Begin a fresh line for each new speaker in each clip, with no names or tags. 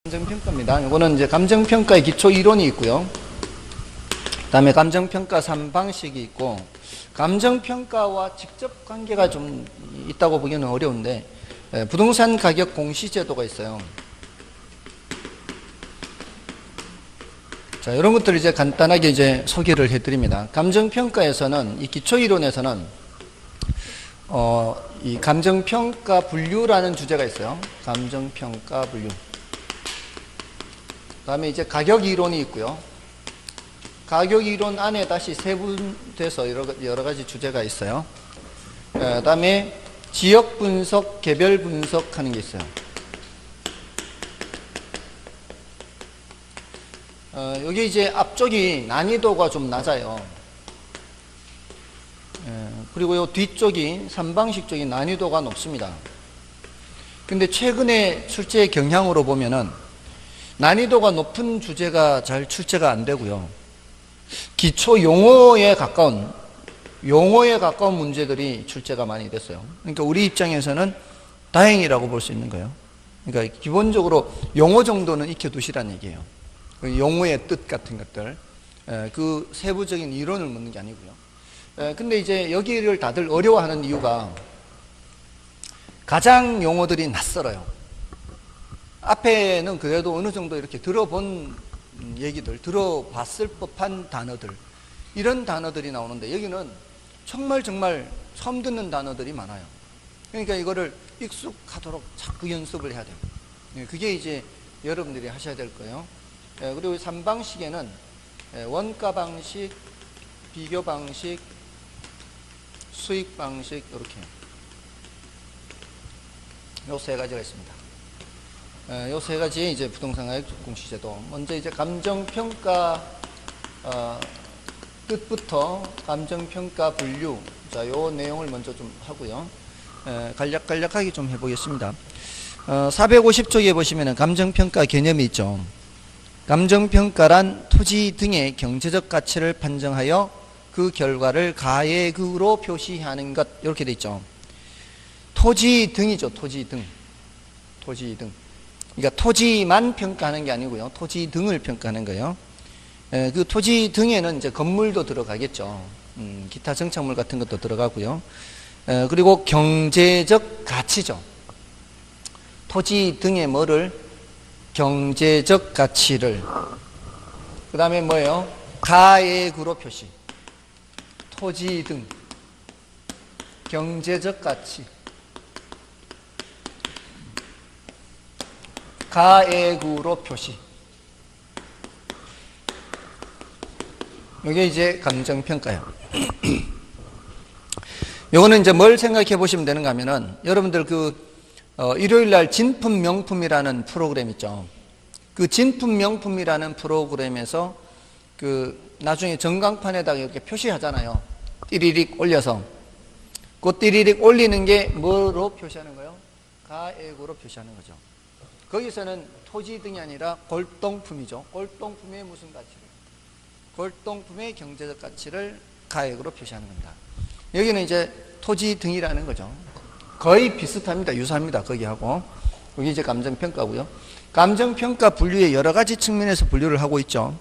감정평가입니다. 이거는 이제 감정평가의 기초 이론이 있고요. 그 다음에 감정평가 3방식이 있고, 감정평가와 직접 관계가 좀 있다고 보기는 어려운데, 부동산 가격 공시제도가 있어요. 자, 이런 것들을 이제 간단하게 이제 소개를 해드립니다. 감정평가에서는, 이 기초 이론에서는, 이 감정평가 분류라는 주제가 있어요. 감정평가 분류. 그 다음에 이제 가격 이론이 있고요. 가격 이론 안에 다시 세분돼서 여러 가지 주제가 있어요. 그 다음에 지역 분석, 개별 분석 하는 게 있어요. 여기 이제 앞쪽이 난이도가 좀 낮아요. 그리고 요 뒤쪽이 3방식 쪽이 난이도가 높습니다. 근데 최근에 출제 경향으로 보면은 난이도가 높은 주제가 잘 출제가 안 되고요. 기초 용어에 가까운 문제들이 출제가 많이 됐어요. 그러니까 우리 입장에서는 다행이라고 볼 수 있는 거예요. 그러니까 기본적으로 용어 정도는 익혀두시라는 얘기예요. 용어의 뜻 같은 것들, 그 세부적인 이론을 묻는 게 아니고요. 근데 이제 여기를 다들 어려워하는 이유가 가장 용어들이 낯설어요. 앞에는 그래도 어느 정도 이렇게 들어본 얘기들, 들어봤을 법한 단어들, 이런 단어들이 나오는데 여기는 정말 처음 듣는 단어들이 많아요. 그러니까 이거를 익숙하도록 자꾸 연습을 해야 돼요. 그게 이제 여러분들이 하셔야 될 거예요. 그리고 3방식에는 원가 방식, 비교 방식, 수익 방식, 이렇게 요 세 가지가 있습니다. 요 세 가지 이제 부동산 가격 공시제도. 먼저 이제 감정평가 뜻부터 감정평가 분류. 자, 요 내용을 먼저 좀 하고요. 간략하게 좀 해보겠습니다. 450쪽에 보시면은 감정평가 개념이 있죠. 감정평가란 토지 등의 경제적 가치를 판정하여 그 결과를 가액으로 표시하는 것, 이렇게 돼 있죠. 토지 등이죠. 토지 등. 그러니까 토지만 평가하는 게 아니고요. 토지 등을 평가하는 거예요. 그 토지 등에는 이제 건물도 들어가겠죠. 기타 정착물 같은 것도 들어가고요. 그리고 경제적 가치죠. 토지 등의 뭐를? 경제적 가치를. 그 다음에 뭐예요? 가액으로 표시. 토지 등. 경제적 가치. 가액으로 표시. 이게 이제 감정평가예요. 요거는 이제 뭘 생각해 보시면 되는가 하면은, 여러분들 일요일날 진품명품이라는 프로그램 있죠. 그 진품명품이라는 프로그램에서 나중에 전광판에다가 이렇게 표시하잖아요. 띠리릭 올려서. 그 띠리릭 올리는 게 뭐로 표시하는 거예요? 가액으로 표시하는 거죠. 거기서는 토지 등이 아니라 골동품이죠. 골동품의 무슨 가치를? 골동품의 경제적 가치를 가액으로 표시하는 겁니다. 여기는 이제 토지 등이라는 거죠. 거의 비슷합니다. 유사합니다. 거기하고. 여기 이제 감정평가고요. 감정평가 분류의 여러 가지 측면에서 분류를 하고 있죠.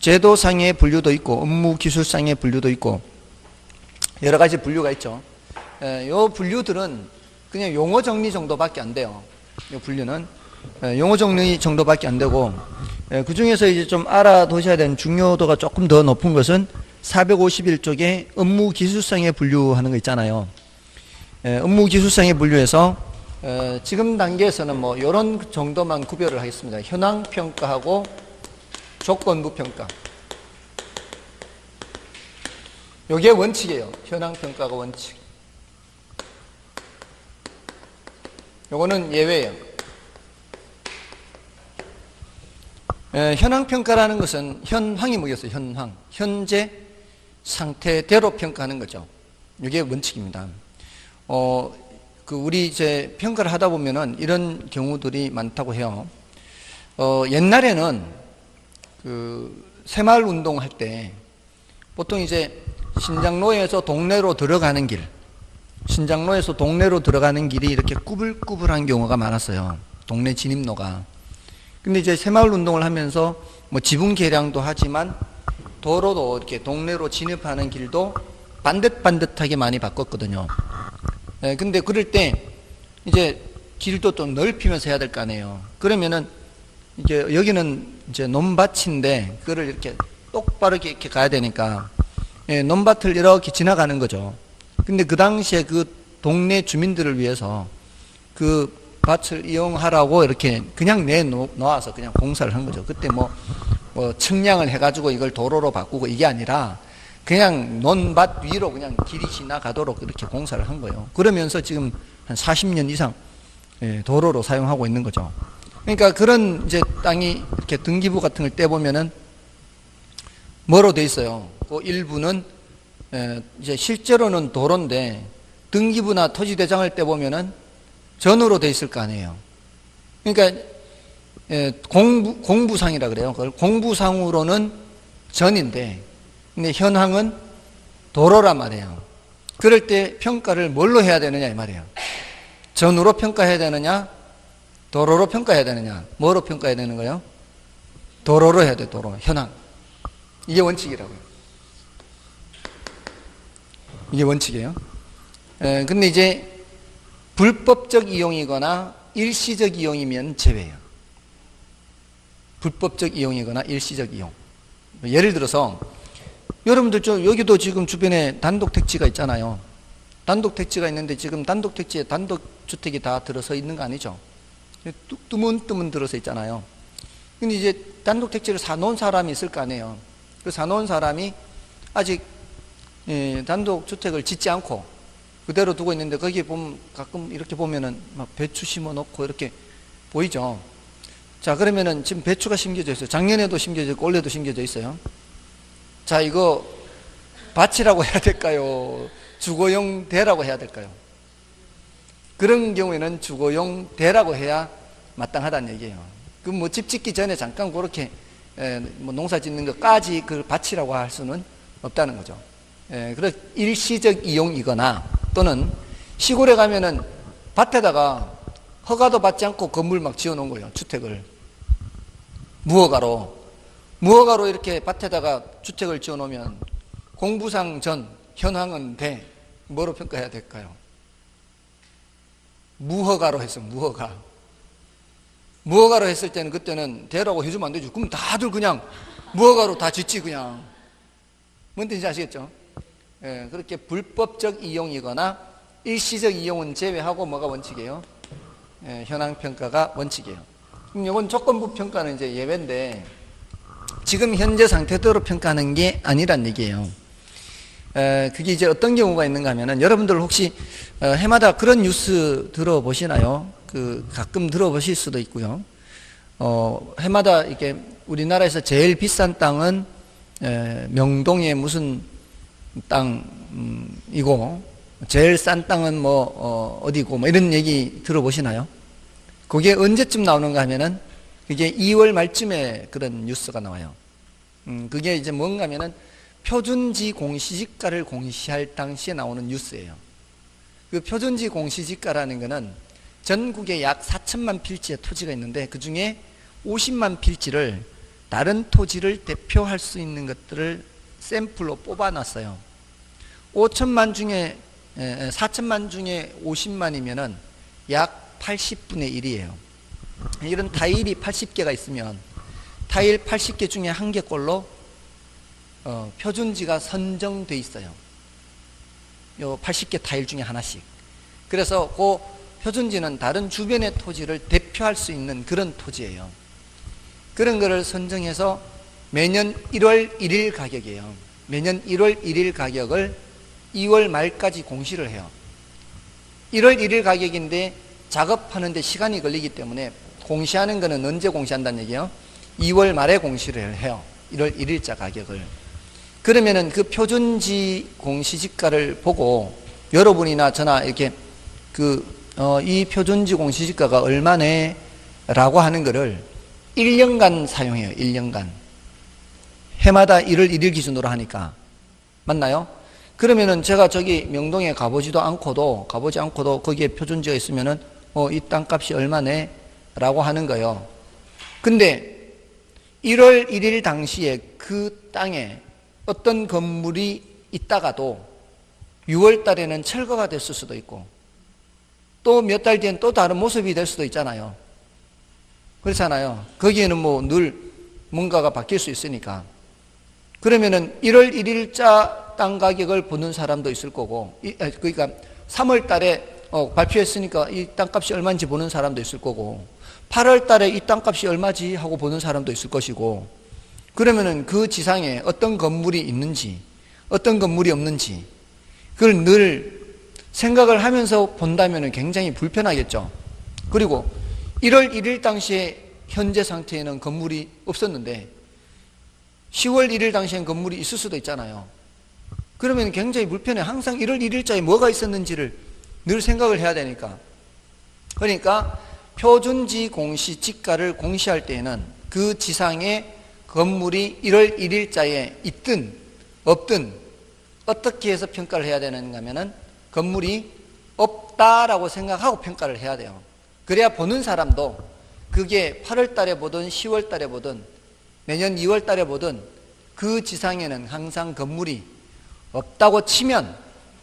제도상의 분류도 있고, 업무 기술상의 분류도 있고, 여러 가지 분류가 있죠. 요 분류들은 그냥 용어 정리 정도밖에 안 돼요. 요 분류는. 용어 정리 정도밖에 안 되고, 그 중에서 이제 좀 알아두셔야 되는 중요도가 조금 더 높은 것은 451쪽에 업무 기술상의 분류하는 거 있잖아요. 업무 기술상의 분류에서 지금 단계에서는 뭐 이런 정도만 구별을 하겠습니다. 현황 평가하고 조건부 평가. 요게 원칙이에요. 현황 평가가 원칙. 요거는 예외예요. 현황 평가라는 것은 현황이 뭐겠어요? 현황. 현재 상태대로 평가하는 거죠. 이게 원칙입니다. 우리 이제 평가를 하다 보면은 이런 경우들이 많다고 해요. 옛날에는 새마을 운동할 때 보통 이제 신장로에서 동네로 들어가는 길, 신장로에서 동네로 들어가는 길이 이렇게 꾸불꾸불한 경우가 많았어요. 동네 진입로가. 근데 이제 새마을 운동을 하면서 뭐 지붕 개량도 하지만 도로도 이렇게 동네로 진입하는 길도 반듯반듯하게 많이 바꿨거든요. 근데 그럴 때 이제 길도 좀 넓히면서 해야 될 거 아니에요. 그러면은 이제 여기는 이제 논밭인데 그거를 이렇게 똑바로 이렇게 가야 되니까 논밭을 이렇게 지나가는 거죠. 근데 그 당시에 그 동네 주민들을 위해서 그 밭을 이용하라고 이렇게 그냥 내놓아서 그냥 공사를 한 거죠. 그때 뭐 측량을 해가지고 이걸 도로로 바꾸고 이게 아니라 그냥 논밭 위로 그냥 길이 지나가도록 이렇게 공사를 한 거예요. 그러면서 지금 한 40년 이상 도로로 사용하고 있는 거죠. 그러니까 그런 이제 땅이 이렇게 등기부 같은 걸 떼보면은 뭐로 돼 있어요? 그 일부는 이제 실제로는 도로인데 등기부나 토지대장을 떼보면은 전으로 돼 있을 거 아니에요. 그러니까 공부상이라 그래요. 그걸 공부상으로는 전인데 근데 현황은 도로란 말이에요. 그럴 때 평가를 뭘로 해야 되느냐 이 말이에요. 전으로 평가해야 되느냐 도로로 평가해야 되느냐 뭐로 평가해야 되는 거예요? 도로로 해야 돼. 도로 현황. 이게 원칙이라고요. 이게 원칙이에요. 근데 이제 불법적 이용이거나 일시적 이용이면 제외예요. 불법적 이용이거나 일시적 이용. 예를 들어서 여러분들 여기도 지금 주변에 단독택지가 있잖아요. 단독택지가 있는데 지금 단독택지에 단독주택이 다 들어서 있는 거 아니죠? 뜨문뜨문 들어서 있잖아요. 근데 이제 단독택지를 사놓은 사람이 있을 거 아니에요. 그 사놓은 사람이 아직 단독주택을 짓지 않고 그대로 두고 있는데 거기에 보면 가끔 이렇게 보면은 막 배추 심어 놓고 이렇게 보이죠? 자, 그러면은 지금 배추가 심겨져 있어요. 작년에도 심겨져 있고 올해도 심겨져 있어요. 자, 이거 밭이라고 해야 될까요? 주거용 대라고 해야 될까요? 그런 경우에는 주거용 대라고 해야 마땅하다는 얘기예요. 그 뭐 집 짓기 전에 잠깐 그렇게 뭐 농사 짓는 것까지 그 밭이라고 할 수는 없다는 거죠. 그래서 일시적 이용이거나 또는 시골에 가면은 밭에다가 허가도 받지 않고 건물 막 지어 놓은 거예요. 주택을. 무허가로 이렇게 밭에다가 주택을 지어 놓으면 공부상 전, 현황은 대. 뭐로 평가해야 될까요? 무허가로 했어. 무허가로 했을 때는 그때는 대라고 해주면 안 되죠. 그럼 다들 그냥 무허가로 다 짓지 그냥. 뭔 뜻인지 아시겠죠? 그렇게 불법적 이용이거나 일시적 이용은 제외하고 뭐가 원칙이에요? 현황평가가 원칙이에요. 그럼 이건 조건부 평가는 이제 예외인데 지금 현재 상태대로 평가하는 게 아니란 얘기예요. 그게 이제 어떤 경우가 있는가 하면은 여러분들 혹시 해마다 그런 뉴스 들어보시나요? 가끔 들어보실 수도 있고요. 해마다 이게 우리나라에서 제일 비싼 땅은 명동의 무슨 땅이고 제일 싼 땅은 뭐 어디고 뭐 이런 얘기 들어보시나요? 그게 언제쯤 나오는가 하면은 그게 2월 말쯤에 그런 뉴스가 나와요. 그게 이제 뭔가 하면은 표준지 공시지가를 공시할 당시에 나오는 뉴스예요. 그 표준지 공시지가라는 거는 전국에 약 4천만 필지의 토지가 있는데 그 중에 50만 필지를 다른 토지를 대표할 수 있는 것들을 샘플로 뽑아놨어요. 4천만 중에 50만이면은 약 80분의 1이에요. 이런 타일이 80개가 있으면 타일 80개 중에 한 개꼴로 표준지가 선정돼 있어요. 요 80개 타일 중에 하나씩. 그래서 그 표준지는 다른 주변의 토지를 대표할 수 있는 그런 토지예요. 그런 거를 선정해서 매년 1월 1일 가격이에요. 매년 1월 1일 가격을 2월 말까지 공시를 해요. 1월 1일 가격인데 작업하는데 시간이 걸리기 때문에 공시하는 거는 언제 공시한다는 얘기예요? 2월 말에 공시를 해요. 1월 1일자 가격을. 그러면은 그 표준지 공시지가를 보고 여러분이나 저나 이렇게 이 표준지 공시지가가 얼마네? 라고 하는 거를 1년간 사용해요. 1년간. 해마다 1월 1일 기준으로 하니까. 맞나요? 그러면은 제가 저기 명동에 가보지 않고도 거기에 표준지가 있으면은 이 땅값이 얼마네? 라고 하는 거예요. 근데 1월 1일 당시에 그 땅에 어떤 건물이 있다가도 6월 달에는 철거가 됐을 수도 있고 또 몇 달 뒤엔 또 다른 모습이 될 수도 있잖아요. 그렇잖아요. 거기에는 뭐 늘 뭔가가 바뀔 수 있으니까. 그러면은 1월 1일자 땅 가격을 보는 사람도 있을 거고, 그러니까 3월 달에 발표했으니까 이 땅값이 얼마인지 보는 사람도 있을 거고, 8월 달에 이 땅값이 얼마지 하고 보는 사람도 있을 것이고, 그러면은 그 지상에 어떤 건물이 있는지, 어떤 건물이 없는지, 그걸 늘 생각을 하면서 본다면은 굉장히 불편하겠죠. 그리고 1월 1일 당시에 현재 상태에는 건물이 없었는데 10월 1일 당시엔 건물이 있을 수도 있잖아요. 그러면 굉장히 불편해. 항상 1월 1일자에 뭐가 있었는지를 늘 생각을 해야 되니까. 그러니까 표준지 공시 지가를 공시할 때에는 그 지상에 건물이 1월 1일자에 있든 없든 어떻게 해서 평가를 해야 되는가 하면은 건물이 없다라고 생각하고 평가를 해야 돼요. 그래야 보는 사람도 그게 8월 달에 보든 10월 달에 보든 내년 2월 달에 보든 그 지상에는 항상 건물이 없다고 치면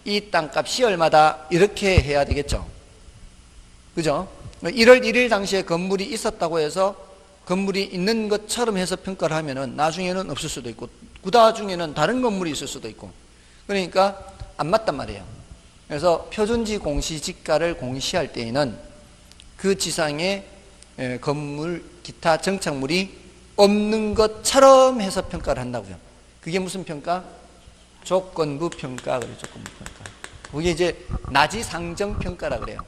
이 땅값이 얼마다 이렇게 해야 되겠죠. 그죠? 1월 1일 당시에 건물이 있었다고 해서 건물이 있는 것처럼 해서 평가를 하면은 나중에는 없을 수도 있고 그다중에는 다른 건물이 있을 수도 있고 그러니까 안 맞단 말이에요. 그래서 표준지 공시 지가를 공시할 때에는 그 지상에 건물, 기타 정착물이 없는 것처럼 해서 평가를 한다고요. 그게 무슨 평가? 조건부 평가. 그래요. 조건부 평가. 그게 이제 나지상정 평가라 그래요.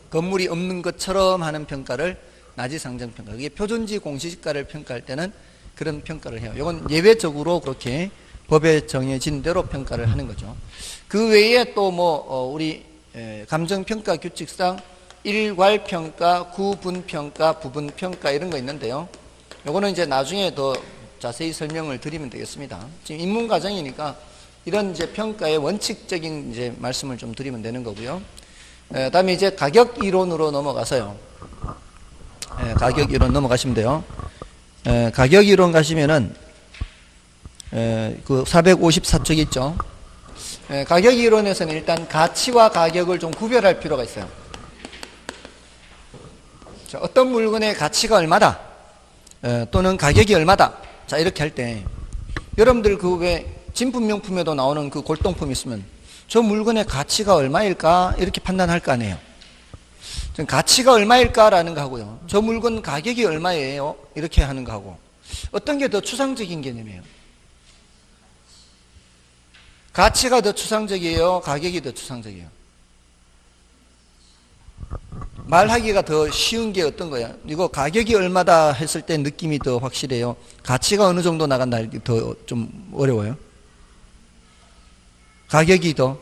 건물이 없는 것처럼 하는 평가를 나지상정 평가. 그게 표준지 공시지가를 평가할 때는 그런 평가를 해요. 이건 예외적으로 그렇게 법에 정해진 대로 평가를 하는 거죠. 그 외에 또 우리 감정평가 규칙상 일괄평가, 구분평가, 부분평가 이런 거 있는데요. 요거는 이제 나중에 더 자세히 설명을 드리면 되겠습니다. 지금 입문과정이니까 이런 이제 평가의 원칙적인 이제 말씀을 좀 드리면 되는 거고요. 다음에 이제 가격 이론으로 넘어가서요. 가격 이론 넘어가시면 돼요. 가격 이론 가시면은 그 454쪽 있죠. 가격 이론에서는 일단 가치와 가격을 좀 구별할 필요가 있어요. 자, 어떤 물건의 가치가 얼마다 또는 가격이 얼마다 자 이렇게 할 때 여러분들 그 왜 진품명품에도 나오는 그 골동품 있으면 저 물건의 가치가 얼마일까 이렇게 판단할 거 아니에요. 가치가 얼마일까라는 거 하고요. 저 물건 가격이 얼마예요 이렇게 하는 거 하고 어떤 게 더 추상적인 개념이에요? 가치가 더 추상적이에요? 가격이 더 추상적이에요? 말하기가 더 쉬운 게 어떤 거야? 이거 가격이 얼마다 했을 때 느낌이 더 확실해요? 가치가 어느 정도 나간다 할 때 더 좀 어려워요? 가격이 더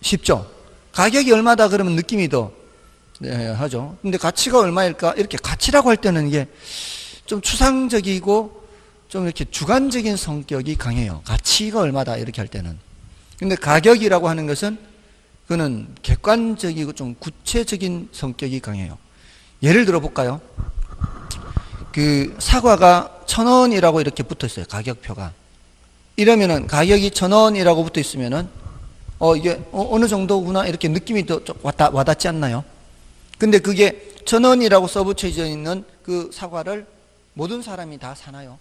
쉽죠? 가격이 얼마다 그러면 느낌이 더 하죠. 근데 가치가 얼마일까? 이렇게 가치라고 할 때는 이게 좀 추상적이고 좀 이렇게 주관적인 성격이 강해요. 가치가 얼마다 이렇게 할 때는. 근데 가격이라고 하는 것은 그는 객관적이고 좀 구체적인 성격이 강해요. 예를 들어 볼까요? 그 사과가 1,000원이라고 이렇게 붙어 있어요. 가격표가. 이러면은 가격이 1,000원이라고 붙어 있으면은 이게 어느 정도구나 이렇게 느낌이 더 와닿지 않나요? 근데 그게 1,000원이라고 써붙여져 있는 그 사과를 모든 사람이 다 사나요?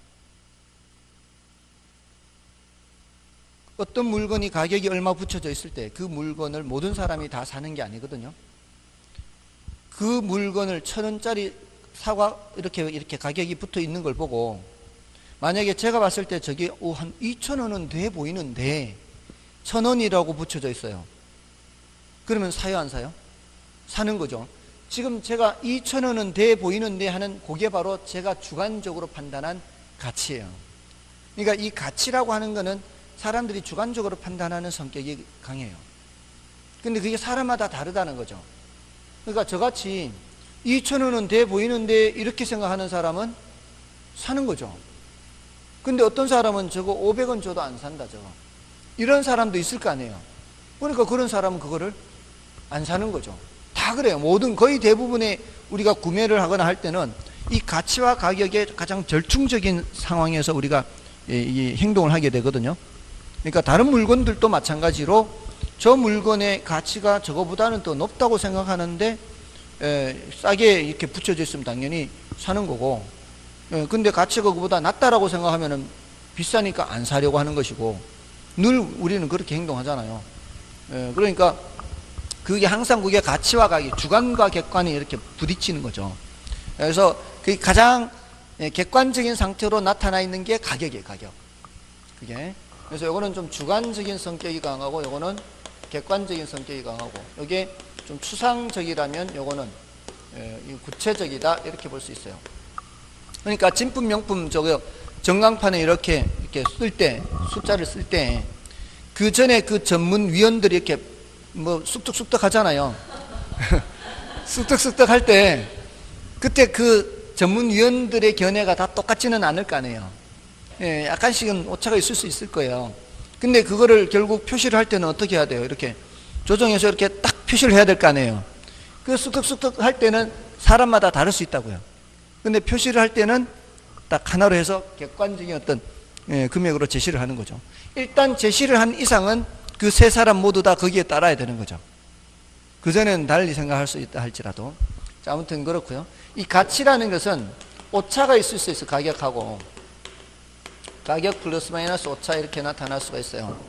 어떤 물건이 가격이 얼마 붙여져 있을 때 그 물건을 모든 사람이 다 사는 게 아니거든요. 그 물건을 1,000원짜리 사과 이렇게 가격이 붙어 있는 걸 보고 만약에 제가 봤을 때 저게 한 2,000원은 돼 보이는데 1,000원이라고 붙여져 있어요. 그러면 사요 안 사요? 사는 거죠. 지금 제가 2,000원은 돼 보이는데 하는 그게 바로 제가 주관적으로 판단한 가치예요. 그러니까 이 가치라고 하는 거는 사람들이 주관적으로 판단하는 성격이 강해요. 근데 그게 사람마다 다르다는 거죠. 그러니까 저같이 2,000원은 돼 보이는데 이렇게 생각하는 사람은 사는 거죠. 근데 어떤 사람은 저거 500원 줘도 안 산다 저거. 이런 사람도 있을 거 아니에요. 그러니까 그런 사람은 그거를 안 사는 거죠. 다 그래요. 모든 거의 대부분의 우리가 구매를 하거나 할 때는 이 가치와 가격의 가장 절충적인 상황에서 우리가 이 행동을 하게 되거든요. 그러니까 다른 물건들도 마찬가지로 저 물건의 가치가 저거보다는 더 높다고 생각하는데 싸게 이렇게 붙여져 있으면 당연히 사는 거고, 근데 가치가 그보다 낮다라고 생각하면은 비싸니까 안 사려고 하는 것이고, 늘 우리는 그렇게 행동하잖아요. 그러니까 그게 항상 그게 가치와 가격, 주관과 객관이 이렇게 부딪히는 거죠. 그래서 그 가장 객관적인 상태로 나타나 있는 게 가격이에요, 가격. 그게. 그래서 요거는 좀 주관적인 성격이 강하고, 요거는 객관적인 성격이 강하고, 이게 좀 추상적이라면 요거는 구체적이다, 이렇게 볼 수 있어요. 그러니까 진품 명품 저거 전광판에 이렇게 쓸 때, 숫자를 쓸 때, 그 전에 그 전문 위원들이 이렇게 뭐 쑥덕쑥덕 하잖아요. 쑥덕쑥덕 할 때, 그때 그 전문 위원들의 견해가 다 똑같지는 않을 거 아니에요. 약간씩은 오차가 있을 수 있을 거예요. 근데 그거를 결국 표시를 할 때는 어떻게 해야 돼요? 이렇게 조정해서 이렇게 딱 표시를 해야 될 거 아니에요. 그 쑥덕쑥덕 할 때는 사람마다 다를 수 있다고요. 근데 표시를 할 때는 딱 하나로 해서 객관적인 어떤 금액으로 제시를 하는 거죠. 일단 제시를 한 이상은 그 세 사람 모두 다 거기에 따라야 되는 거죠. 그전에는 달리 생각할 수 있다 할지라도. 자, 아무튼 그렇고요. 이 가치라는 것은 오차가 있을 수 있어요. 가격하고. 가격 플러스 마이너스 오차 이렇게 나타날 수가 있어요.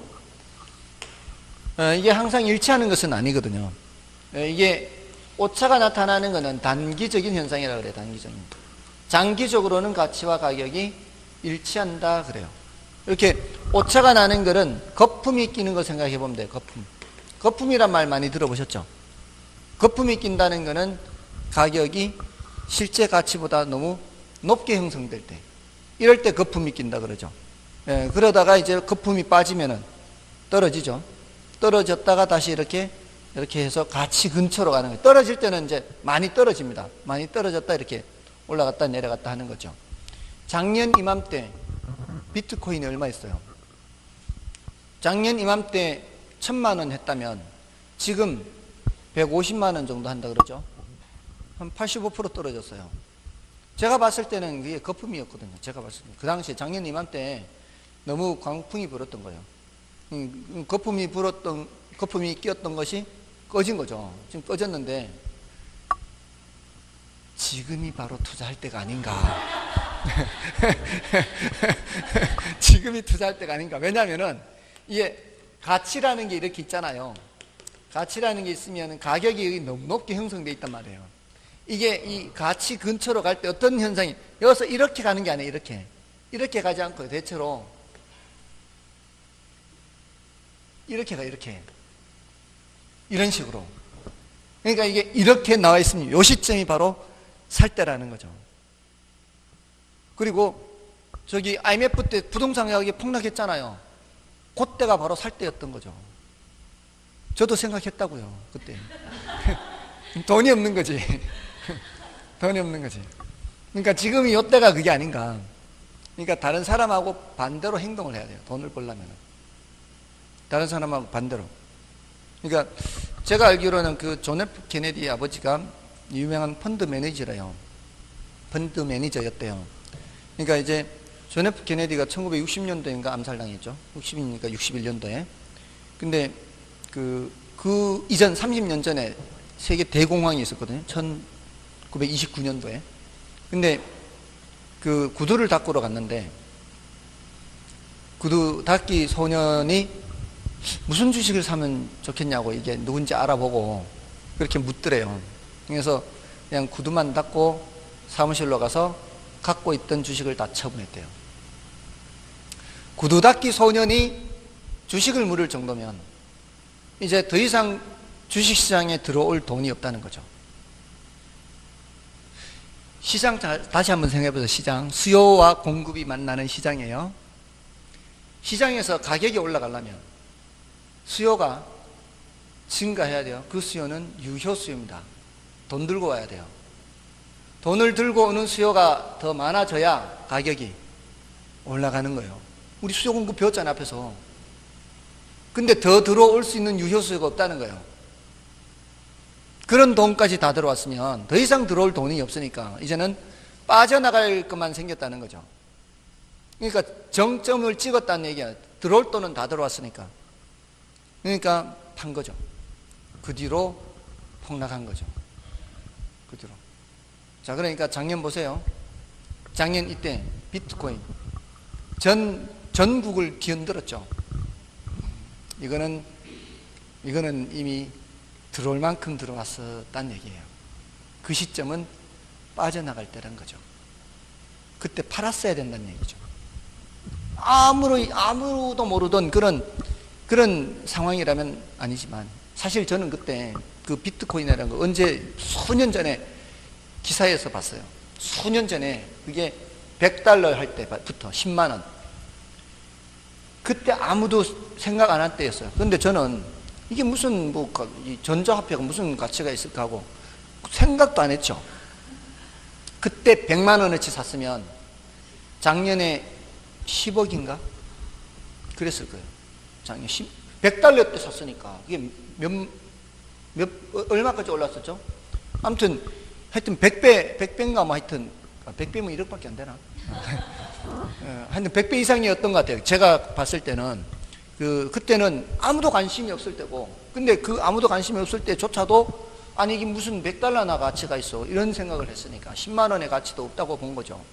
이게 항상 일치하는 것은 아니거든요. 이게 오차가 나타나는 것은 단기적인 현상이라고 그래요. 단기적인. 장기적으로는 가치와 가격이 일치한다 그래요. 이렇게 오차가 나는 것은 거품이 끼는 거 생각해 보면 돼요. 거품. 거품이란 말 많이 들어보셨죠? 거품이 낀다는 것은 가격이 실제 가치보다 너무 높게 형성될 때, 이럴 때 거품이 낀다 그러죠. 그러다가 이제 거품이 빠지면은 떨어지죠. 떨어졌다가 다시 이렇게 해서 가치 근처로 가는 거예요. 떨어질 때는 이제 많이 떨어집니다. 많이 떨어졌다 이렇게 올라갔다 내려갔다 하는 거죠. 작년 이맘때 비트코인이 얼마 있어요? 작년 이맘때 1,000만 원 했다면 지금 150만 원 정도 한다 그러죠. 한 85% 떨어졌어요. 제가 봤을 때는 그게 거품이었거든요. 제가 봤을 때. 그 당시에 작년 이맘때 너무 광풍이 불었던 거예요. 거품이 끼었던 것이 꺼진 거죠. 지금 꺼졌는데 지금이 바로 투자할 때가 아닌가. 지금이 투자할 때가 아닌가. 왜냐하면은 이게 가치라는 게 이렇게 있잖아요. 가치라는 게 있으면 가격이 너무 높게 형성되어 있단 말이에요. 이게 이 가치 근처로 갈 때 어떤 현상이, 여기서 이렇게 가는 게 아니에요. 이렇게 가지 않고 대체로 이렇게 가, 이렇게. 이런 식으로. 그러니까 이게 이렇게 나와 있으면 요 시점이 바로 살 때라는 거죠. 그리고 저기 IMF 때 부동산 가격이 폭락했잖아요. 그때가 바로 살 때였던 거죠. 저도 생각했다고요, 그때. 돈이 없는 거지. 돈이 없는 거지. 그러니까 지금이 이때가 그게 아닌가. 그러니까 다른 사람하고 반대로 행동을 해야 돼요. 돈을 벌려면. 다른 사람하고 반대로. 그러니까 제가 알기로는 그 존 F 케네디 아버지가 유명한 펀드 매니저래요. 펀드 매니저였대요. 그러니까 이제 존 F 케네디가 1960년도인가 암살당했죠. 60이니까 61년도에. 근데 그 이전 30년 전에 세계 대공황이 있었거든요. 1929년도에. 근데 그 구두를 닦으러 갔는데 구두 닦기 소년이 무슨 주식을 사면 좋겠냐고 이게 누군지 알아보고 그렇게 묻더래요. 그래서 그냥 구두만 닦고 사무실로 가서 갖고 있던 주식을 다 처분했대요. 구두 닦기 소년이 주식을 물을 정도면 이제 더 이상 주식시장에 들어올 돈이 없다는 거죠. 시장 다시 한번 생각해보세요. 시장. 수요와 공급이 만나는 시장이에요. 시장에서 가격이 올라가려면 수요가 증가해야 돼요. 그 수요는 유효 수요입니다. 돈 들고 와야 돼요. 돈을 들고 오는 수요가 더 많아져야 가격이 올라가는 거예요. 우리 수요 공급 배웠잖아요, 앞에서. 근데 더 들어올 수 있는 유효 수요가 없다는 거예요. 그런 돈까지 다 들어왔으면 더 이상 들어올 돈이 없으니까 이제는 빠져나갈 것만 생겼다는 거죠. 그러니까 정점을 찍었다는 얘기야. 들어올 돈은 다 들어왔으니까. 그러니까 판 거죠. 그 뒤로 폭락한 거죠. 그 뒤로. 자, 그러니까 작년 보세요. 작년 이때 비트코인 전국을 뒤흔들었죠. 이거는 이미 들어올 만큼 들어왔었다는 얘기예요. 그 시점은 빠져나갈 때라는 거죠. 그때 팔았어야 된다는 얘기죠. 아무도 모르던 그런 상황이라면 아니지만, 사실 저는 그때 그 비트코인이라는 거 언제 수년 전에 기사에서 봤어요. 수년 전에 그게 $100 할 때부터 10만 원. 그때 아무도 생각 안 할 때였어요. 그런데 저는 이게 무슨 이 전자화폐가 무슨 가치가 있을까 하고 생각도 안 했죠. 그때 100만 원어치 샀으면 작년에 10억인가? 그랬을 거예요. 작년 $100 때 샀으니까 이게 얼마까지 올랐었죠? 아무튼 하여튼 100배인가 뭐 하여튼 100배면 1억밖에 안 되나? 하여튼 100배 이상이었던 것 같아요. 제가 봤을 때는 그때는 아무도 관심이 없을 때고, 근데 그 아무도 관심이 없을 때조차도 아니 이게 무슨 $100나 가치가 있어 이런 생각을 했으니까 10만 원의 가치도 없다고 본 거죠.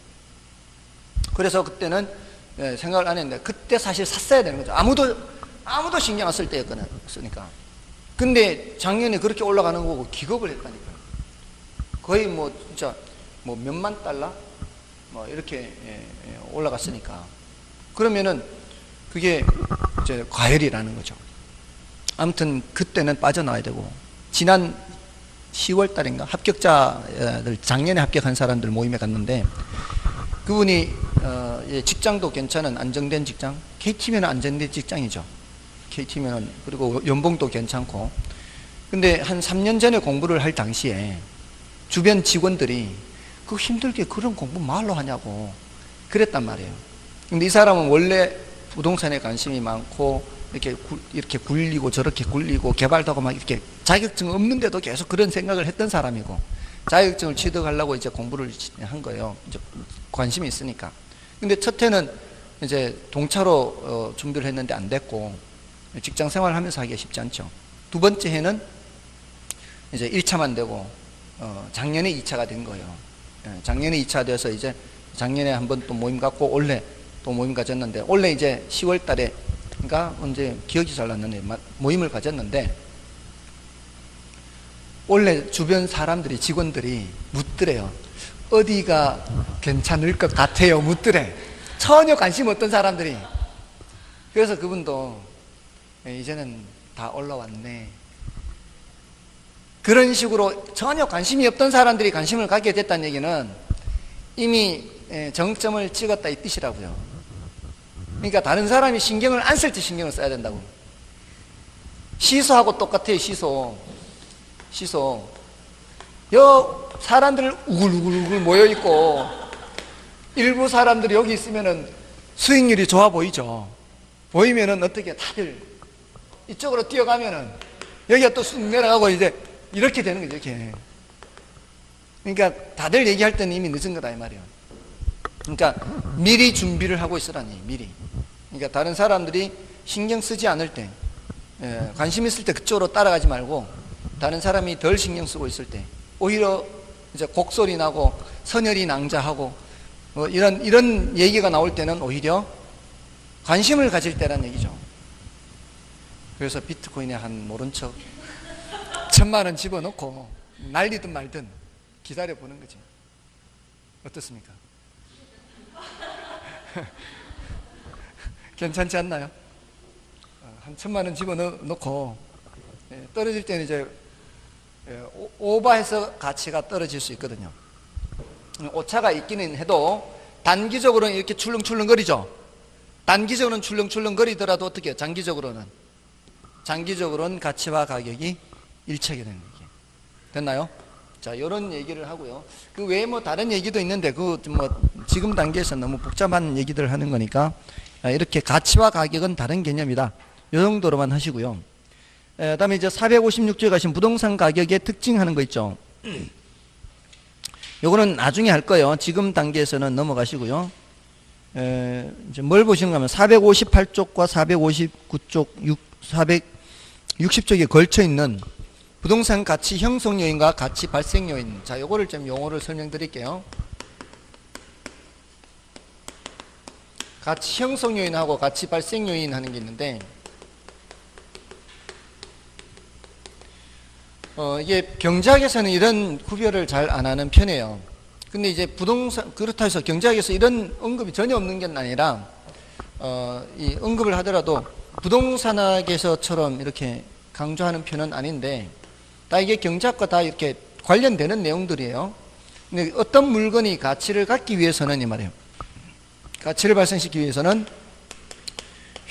그래서 그때는 생각을 안 했는데, 그때 사실 샀어야 되는 거죠. 아무도 신경 안 쓸 때였으니까. 근데 작년에 그렇게 올라가는 거고 기겁을 했다니까요. 거의 진짜 몇만 달러 이렇게 올라갔으니까. 그러면은 그게 이제 과열이라는 거죠. 아무튼 그때는 빠져나와야 되고, 지난 10월 달인가 합격자들, 작년에 합격한 사람들 모임에 갔는데, 그분이 직장도 괜찮은 안정된 직장, KT면 안정된 직장이죠. KT면 그리고 연봉도 괜찮고. 근데 한 3년 전에 공부를 할 당시에 주변 직원들이 그 힘들게 그런 공부 말로 하냐고 그랬단 말이에요. 근데 이 사람은 원래 부동산에 관심이 많고 이렇게 굴리고 저렇게 굴리고 개발도 하고 막 이렇게 자격증 없는데도 계속 그런 생각을 했던 사람이고, 자격증을 취득하려고 이제 공부를 한 거예요. 이제 관심이 있으니까. 근데 첫 해는 이제 동차로 준비를 했는데 안 됐고, 직장 생활을 하면서 하기가 쉽지 않죠. 두 번째 해는 이제 1차만 되고, 작년에 2차가 된 거예요. 작년에 2차 돼서 이제 작년에 한번 또 모임 갖고 올해 또 모임 가졌는데, 올해 이제 10월 달에 그러니까 언제 기억이 잘 났는데 모임을 가졌는데, 원래 주변 사람들이, 직원들이 묻더래요. 어디가 괜찮을 것 같아요? 묻더래. 전혀 관심 없던 사람들이. 그래서 그분도 이제는 다 올라왔네, 그런 식으로 전혀 관심이 없던 사람들이 관심을 갖게 됐다는 얘기는 이미 정점을 찍었다 이 뜻이라고요. 그러니까 다른 사람이 신경을 안 쓸 때 신경을 써야 된다고. 시소하고 똑같아요. 시소. 사람들 우글우글 모여있고, 일부 사람들이 여기 있으면은 수익률이 좋아 보이죠. 보이면은 어떻게 다들 이쪽으로 뛰어가면은 여기가 또 쑥 내려가고 이제 이렇게 되는 거죠. 이렇게. 그러니까 다들 얘기할 때는 이미 늦은 거다 이 말이에요. 그러니까 미리 준비를 하고 있으라니, 미리. 그러니까 다른 사람들이 신경 쓰지 않을 때, 관심 있을 때 그쪽으로 따라가지 말고, 다른 사람이 덜 신경 쓰고 있을 때 오히려 이제 곡소리 나고 선혈이 낭자하고 이런 얘기가 나올 때는 오히려 관심을 가질 때란 얘기죠. 그래서 비트코인에 한 모른 척 1,000만 원 집어넣고 날리든 말든 기다려 보는 거지. 어떻습니까? 괜찮지 않나요? 한 1,000만 원 집어넣고 떨어질 때는 이제 오버해서 가치가 떨어질 수 있거든요. 오차가 있기는 해도 단기적으로는 이렇게 출렁출렁거리죠. 단기적으로는 출렁출렁거리더라도 어떻게 해요? 장기적으로는 가치와 가격이 일치하게 되는 얘기. 됐나요? 자, 이런 얘기를 하고요. 그 외에 다른 얘기도 있는데 지금 단계에서 너무 복잡한 얘기들을 하는 거니까 이렇게 가치와 가격은 다른 개념이다, 이 정도로만 하시고요. 다음에 이제 456조에 가신 부동산 가격의 특징하는 거 있죠. 요거는 나중에 할 거예요. 지금 단계에서는 넘어가시고요. 이제 뭘 보시는가 하면 458쪽과 459쪽, 460쪽에 걸쳐 있는 부동산 가치 형성 요인과 가치 발생 요인. 자, 요거를 좀 용어를 설명드릴게요. 가치 형성 요인하고 가치 발생 요인 하는 게 있는데, 이게 경제학에서는 이런 구별을 잘 안 하는 편이에요. 근데 이제 부동산, 그렇다 해서 경제학에서 이런 언급이 전혀 없는 게 아니라, 이 언급을 하더라도 부동산학에서처럼 이렇게 강조하는 편은 아닌데, 다 이게 경제학과 다 이렇게 관련되는 내용들이에요. 근데 어떤 물건이 가치를 갖기 위해서는 이 말이에요. 가치를 발생시키기 위해서는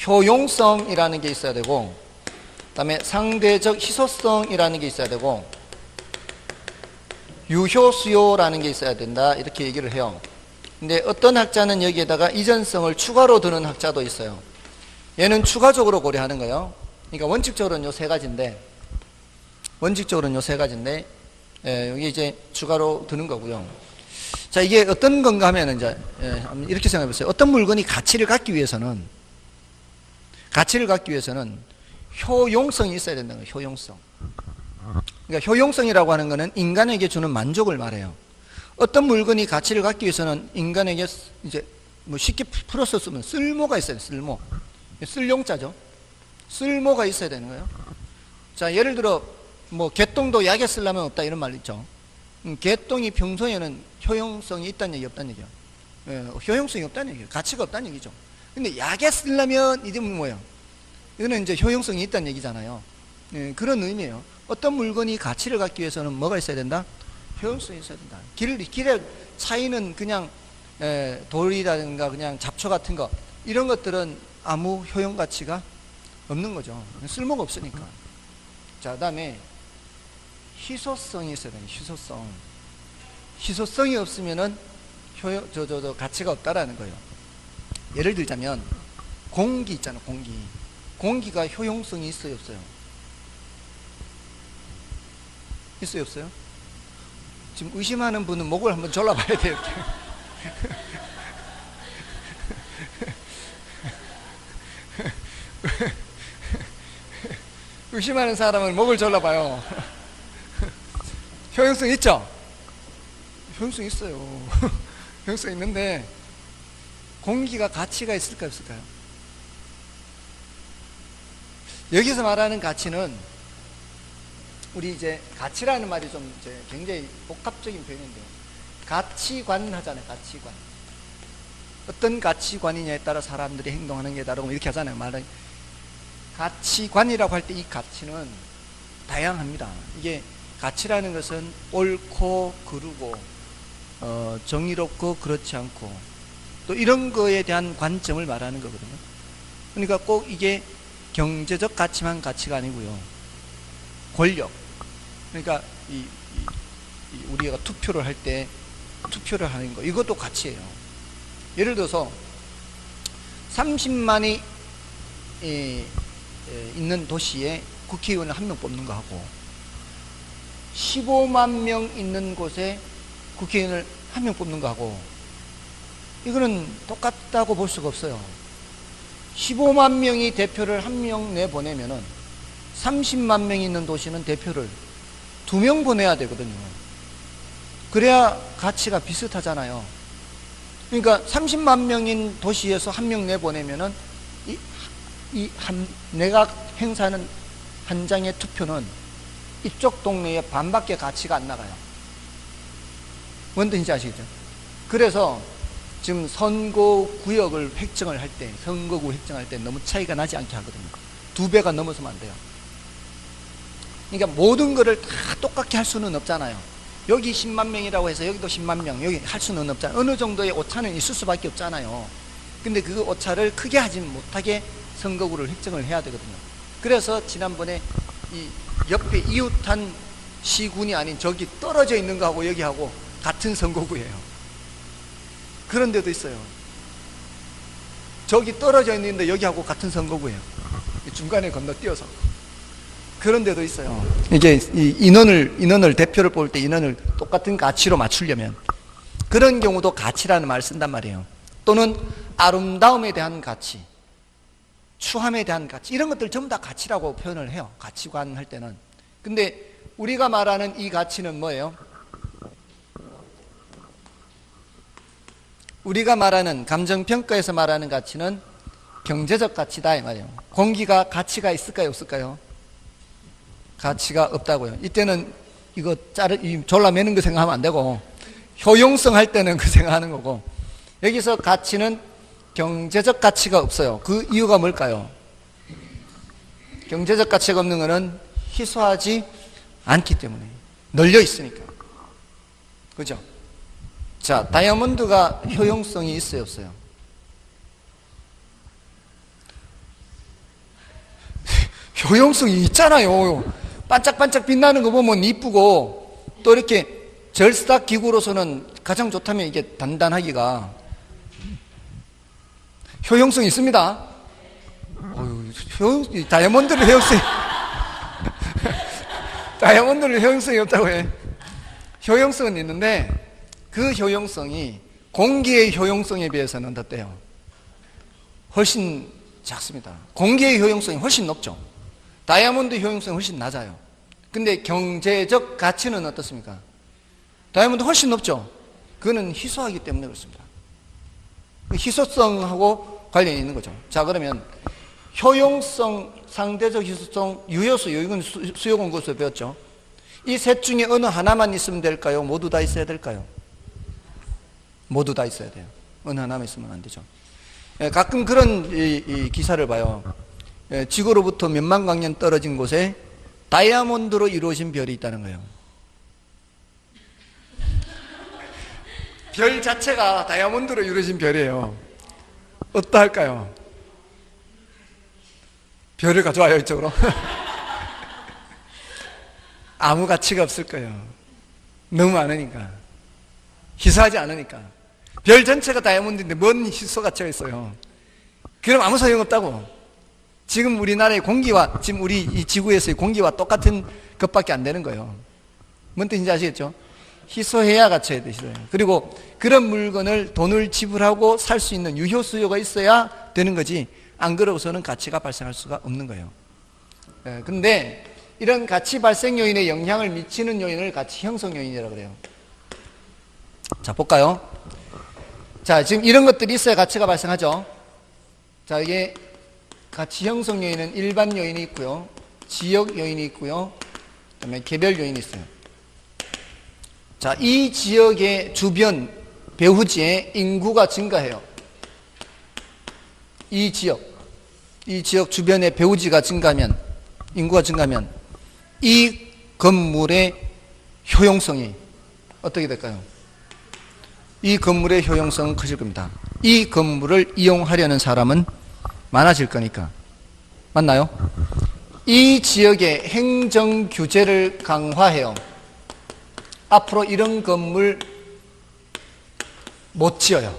효용성이라는 게 있어야 되고, 그 다음에 상대적 희소성이라는 게 있어야 되고, 유효수요라는 게 있어야 된다, 이렇게 얘기를 해요. 근데 어떤 학자는 여기에다가 이전성을 추가로 두는 학자도 있어요. 얘는 추가적으로 고려하는 거예요. 그러니까 원칙적으로는 요 세 가지인데, 여기 이제 추가로 두는 거고요. 자, 이게 어떤 건가 하면 이제 이렇게 생각해 보세요. 어떤 물건이 가치를 갖기 위해서는 효용성이 있어야 된다는 거예요. 효용성. 그러니까 효용성이라고 하는 거는 인간에게 주는 만족을 말해요. 어떤 물건이 가치를 갖기 위해서는 인간에게 이제 뭐 쉽게 풀어서 쓰면 쓸모가 있어야 돼요. 쓸모. 쓸용자죠. 쓸모가 있어야 되는 거예요. 자, 예를 들어 뭐 개똥도 약에 쓰려면 없다, 이런 말 있죠. 개똥이 평소에는 효용성이 있다는 얘기, 없다는 얘기요. 효용성이 없다는 얘기예요. 가치가 없다는 얘기죠. 근데 약에 쓰려면 이게 뭐예요? 이거는 이제 효용성이 있다는 얘기잖아요. 그런 의미예요. 어떤 물건이 가치를 갖기 위해서는 뭐가 있어야 된다? 효용성이 있어야 된다. 길에 차이는 그냥 돌이라든가 그냥 잡초 같은 거, 이런 것들은 아무 효용 가치가 없는 거죠. 쓸모가 없으니까. 자, 그 다음에 희소성이 있어야 돼요. 희소성이 없으면은 가치가 없다라는 거예요. 예를 들자면 공기 있잖아요. 공기가 효용성이 있어요, 없어요? 있어요, 없어요? 지금 의심하는 분은 목을 한번 졸라봐야 돼요. 의심하는 사람은 목을 졸라봐요. 효용성 있죠? 효용성 있어요. 효용성 있는데 공기가 가치가 있을까요, 없을까요? 여기서 말하는 가치는, 우리 이제 가치라는 말이 좀 이제 굉장히 복합적인 표현인데요. 가치관 하잖아요. 가치관. 어떤 가치관이냐에 따라 사람들이 행동하는 게 다르고 이렇게 하잖아요. 말은 가치관이라고 할 때 이 가치는 다양합니다. 이게 가치라는 것은 옳고 그르고 정의롭고 그렇지 않고 또 이런 거에 대한 관점을 말하는 거거든요. 그러니까 꼭 이게 경제적 가치만 가치가 아니고요. 권력. 그러니까 우리가 투표를 할 때 투표를 하는 거, 이것도 가치예요. 예를 들어서 30만이 있는 도시에 국회의원을 한 명 뽑는 거 하고 15만 명 있는 곳에 국회의원을 한 명 뽑는 거 하고, 이거는 똑같다고 볼 수가 없어요. 15만 명이 대표를 한 명 내보내면은 30만 명이 있는 도시는 대표를 2명 보내야 되거든요. 그래야 가치가 비슷하잖아요. 그러니까 30만 명인 도시에서 한 명 내보내면은 내가 행사하는 한 장의 투표는 이쪽 동네에 반밖에 가치가 안 나가요. 뭔 뜻인지 아시겠죠? 그래서 지금 선거구역을 획정을 할 때, 선거구 획정할 때 너무 차이가 나지 않게 하거든요. 2배가 넘어서면 안 돼요. 그러니까 모든 거를 다 똑같게 할 수는 없잖아요. 여기 10만 명이라고 해서 여기도 10만 명, 여기 할 수는 없잖아요. 어느 정도의 오차는 있을 수밖에 없잖아요. 근데 그 오차를 크게 하지 못하게 선거구를 획정을 해야 되거든요. 그래서 지난번에 이 옆에 이웃한 시군이 아닌 저기 떨어져 있는 거하고 여기하고 같은 선거구예요. 그런 데도 있어요. 저기 떨어져 있는데 여기하고 같은 선거구예요. 중간에 건너뛰어서. 그런 데도 있어요. 이게 인원을 대표를 뽑을 때 인원을 똑같은 가치로 맞추려면 그런 경우도 가치라는 말을 쓴단 말이에요. 또는 아름다움에 대한 가치, 추함에 대한 가치, 이런 것들 전부 다 가치라고 표현을 해요. 가치관 할 때는. 근데 우리가 말하는 이 가치는 뭐예요? 우리가 말하는 감정평가에서 말하는 가치는 경제적 가치다 이 말이에요. 공기가 가치가 있을까요, 없을까요? 가치가 없다고요. 이때는 이거 졸라매는 거 생각하면 안 되고 효용성 할 때는 그 생각하는 거고, 여기서 가치는 경제적 가치가 없어요. 그 이유가 뭘까요? 경제적 가치가 없는 것은 희소하지 않기 때문에 널려 있으니까. 그죠? 자, 다이아몬드가 효용성이 있어요, 없어요? 효용성이 있잖아요. 반짝반짝 빛나는 거 보면 이쁘고, 또 이렇게 절삭 기구로서는 가장 좋다면 이게 단단하기가 효용성이 있습니다. 다이아몬드를 효용성이 없다고 해. 효용성은 있는데 그 효용성이 공기의 효용성에 비해서는 어때요? 훨씬 작습니다. 공기의 효용성이 훨씬 높죠. 다이아몬드 효용성이 훨씬 낮아요. 근데 경제적 가치는 어떻습니까? 다이아몬드 훨씬 높죠. 그거는 희소하기 때문에 그렇습니다. 희소성하고 관련이 있는 거죠. 자, 그러면 효용성, 상대적 희소성, 유효수요. 이건 수요 공부에서 배웠죠. 이 셋 중에 어느 하나만 있으면 될까요? 모두 다 있어야 될까요? 모두 다 있어야 돼요. 어느 하나만 있으면 안 되죠. 가끔 그런 이 기사를 봐요. 지구로부터 몇만 광년 떨어진 곳에 다이아몬드로 이루어진 별이 있다는 거예요. 별 자체가 다이아몬드로 이루어진 별이에요. 어떠할까요? 별을 가져와요, 이쪽으로. 아무 가치가 없을 거예요. 너무 많으니까. 희소하지 않으니까. 별 전체가 다이아몬드인데 뭔 희소 가치가 있어요? 그럼 아무 소용없다고. 지금 우리나라의 공기와, 지금 우리 이 지구에서의 공기와 똑같은 것밖에 안 되는 거예요. 뭔 뜻인지 아시겠죠? 희소해야 가치가 되시어요. 그리고 그런 물건을 돈을 지불하고 살 수 있는 유효 수요가 있어야 되는 거지, 안 그러고서는 가치가 발생할 수가 없는 거예요. 근데 이런 가치 발생 요인에 영향을 미치는 요인을 가치 형성 요인이라고 그래요. 자, 볼까요? 자, 지금 이런 것들이 있어야 가치가 발생하죠. 자, 이게 가치 형성 요인은 일반 요인이 있고요, 지역 요인이 있고요, 그다음에 개별 요인이 있어요. 자, 이 지역의 주변 배후지에 인구가 증가해요. 이 지역 주변의 배후지가 증가하면, 인구가 증가하면 이 건물의 효용성이 어떻게 될까요? 이 건물의 효용성은 커질 겁니다. 이 건물을 이용하려는 사람은 많아질 거니까. 맞나요? 이 지역의 행정 규제를 강화해요. 앞으로 이런 건물 못 지어요.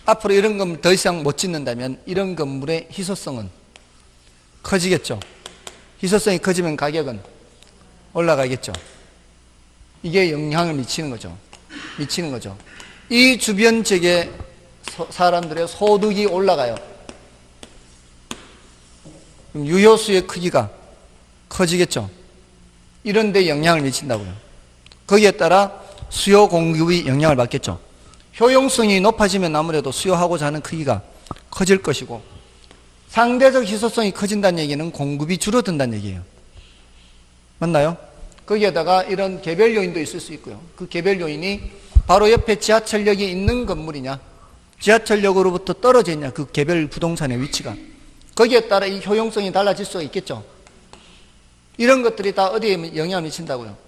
앞으로 이런 건물 더 이상 못 짓는다면 이런 건물의 희소성은 커지겠죠. 희소성이 커지면 가격은 올라가겠죠. 이게 영향을 미치는 거죠. 이 주변 지역의 사람들의 소득이 올라가요. 그럼 유효수의 크기가 커지겠죠. 이런 데 영향을 미친다고요. 거기에 따라 수요 공급이 영향을 받겠죠. 효용성이 높아지면 아무래도 수요하고자 하는 크기가 커질 것이고, 상대적 희소성이 커진다는 얘기는 공급이 줄어든다는 얘기예요. 맞나요? 거기에다가 이런 개별 요인도 있을 수 있고요. 그 개별 요인이 바로 옆에 지하철역이 있는 건물이냐, 지하철역으로부터 떨어져 있냐, 그 개별 부동산의 위치가, 거기에 따라 이 효용성이 달라질 수가 있겠죠. 이런 것들이 다 어디에 영향을 미친다고요?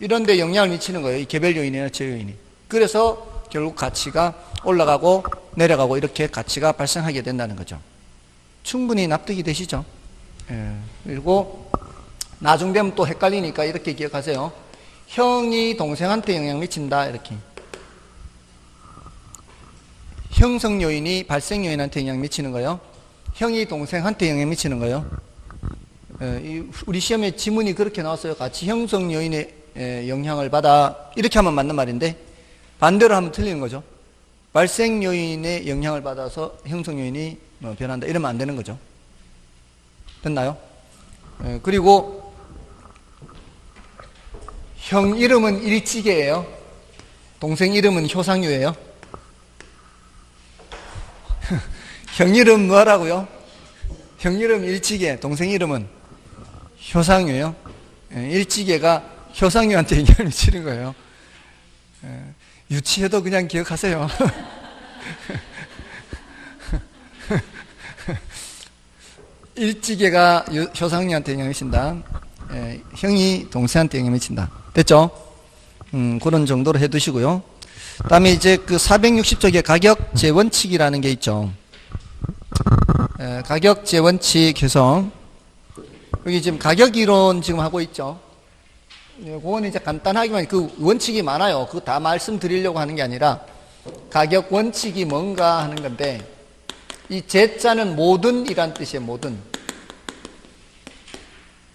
이런 데 영향을 미치는 거예요. 이 개별 요인이나 지역 요인이. 그래서 결국 가치가 올라가고 내려가고 이렇게 가치가 발생하게 된다는 거죠. 충분히 납득이 되시죠? 그리고 나중 되면 또 헷갈리니까 이렇게 기억하세요. 형이 동생한테 영향 미친다, 이렇게. 형성 요인이 발생 요인한테 영향 미치는 거예요. 형이 동생한테 영향 미치는 거예요. 우리 시험에 지문이 그렇게 나왔어요. 가치 형성 요인의 영향을 받아. 이렇게 하면 맞는 말인데 반대로 하면 틀리는 거죠. 발생 요인의 영향을 받아서 형성 요인이 변한다. 이러면 안 되는 거죠. 됐나요? 그리고 형 이름은 일찌개예요. 동생 이름은 효상유예요. 형 이름 뭐라고요? 형 이름 일찌개, 동생 이름은 효상유예요. 일찌개가 효상유한테 영향을 미치는 거예요. 유치해도 그냥 기억하세요. 일찌개가 효상유한테 영향을 미친다. 형이 동생한테 영향을 미친다. 됐죠? 그런 정도로 해두시고요. 그 다음에 이제 그 460쪽에 가격 재원칙이라는 게 있죠. 가격 재원칙 해서 여기 지금 가격 이론 지금 하고 있죠. 그거는 이제 간단하게만 그 원칙이 많아요. 그거 다 말씀드리려고 하는 게 아니라 가격 원칙이 뭔가 하는 건데 이 제자는 모든이란 뜻이에요.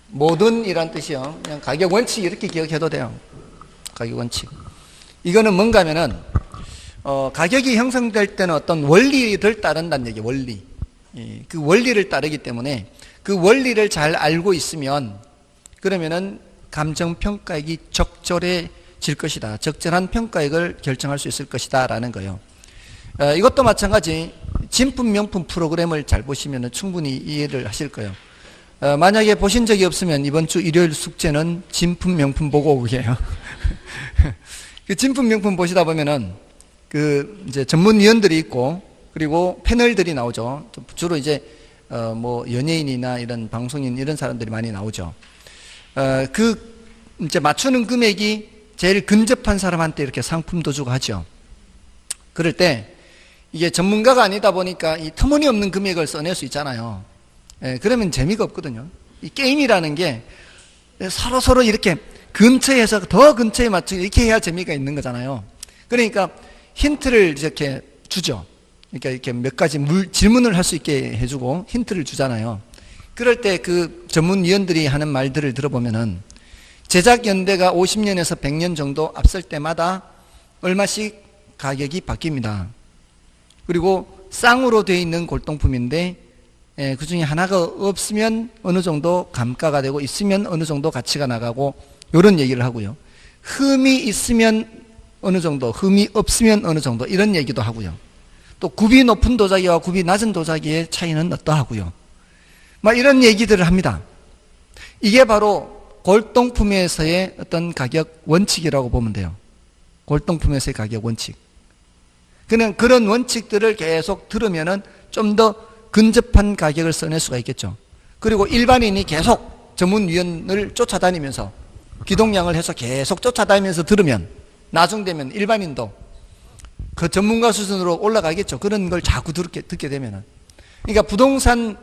모든이란 뜻이요. 그냥 가격 원칙 이렇게 기억해도 돼요. 가격 원칙. 이거는 뭔가 하면은 가격이 형성될 때는 어떤 원리를 따른다는 얘기예요. 원리. 그 원리를 따르기 때문에 그 원리를 잘 알고 있으면 그러면은 감정평가액이 적절해질 것이다. 적절한 평가액을 결정할 수 있을 것이다 라는 거예요. 이것도 마찬가지 진품 명품 프로그램을 잘 보시면 충분히 이해를 하실 거예요. 만약에 보신 적이 없으면 이번 주 일요일 숙제는 진품 명품 보고 오기예요. 그 진품 명품 보시다 보면은 그 이제 전문위원들이 있고 그리고 패널들이 나오죠. 주로 이제 뭐 연예인이나 이런 방송인 이런 사람들이 많이 나오죠. 그 이제 맞추는 금액이 제일 근접한 사람한테 이렇게 상품도 주고 하죠. 그럴 때 이게 전문가가 아니다 보니까 이 터무니없는 금액을 써낼 수 있잖아요. 그러면 재미가 없거든요. 이 게임이라는 게 서로 이렇게 근처에서 더 근처에 맞추고 이렇게 해야 재미가 있는 거잖아요. 그러니까 힌트를 이렇게 주죠. 그러니까 이렇게 몇 가지 질문을 할 수 있게 해주고 힌트를 주잖아요. 그럴 때 그 전문위원들이 하는 말들을 들어보면은 제작연대가 50년에서 100년 정도 앞설 때마다 얼마씩 가격이 바뀝니다. 그리고 쌍으로 되어 있는 골동품인데 그 중에 하나가 없으면 어느 정도 감가가 되고 있으면 어느 정도 가치가 나가고 이런 얘기를 하고요. 흠이 있으면 어느 정도, 흠이 없으면 어느 정도 이런 얘기도 하고요. 또 굽이 높은 도자기와 굽이 낮은 도자기의 차이는 어떠하고요. 막 이런 얘기들을 합니다. 이게 바로 골동품에서의 어떤 가격 원칙이라고 보면 돼요. 골동품에서의 가격 원칙. 그냥 그런 원칙들을 계속 들으면은 좀 더 근접한 가격을 써낼 수가 있겠죠. 그리고 일반인이 계속 전문위원을 쫓아다니면서 기동량을 해서 계속 쫓아다니면서 들으면 나중 되면 일반인도 그 전문가 수준으로 올라가겠죠. 그런 걸 자꾸 듣게 되면은. 그러니까 부동산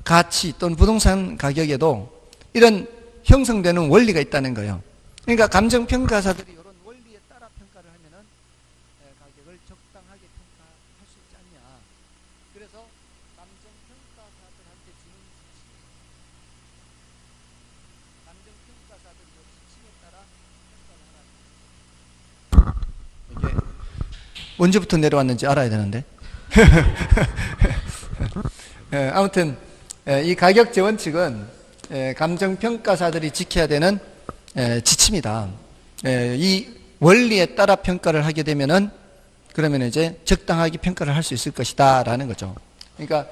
가치 또는 부동산 가격에도 이런 형성되는 원리가 있다는 거예요. 그러니까 감정평가사들이 이런 원리에 따라 평가를 하면은 가격을 적당하게 평가할 수 있지 않냐. 그래서 감정평가사들한테 주는 감정평가사들의 지침에 따라 평가를 하라. 이게 언제부터 내려왔는지 알아야 되는데. 아무튼 이 가격 재원칙은 감정평가사들이 지켜야 되는 지침이다. 이 원리에 따라 평가를 하게 되면은 그러면 이제 적당하게 평가를 할 수 있을 것이다 라는 거죠. 그러니까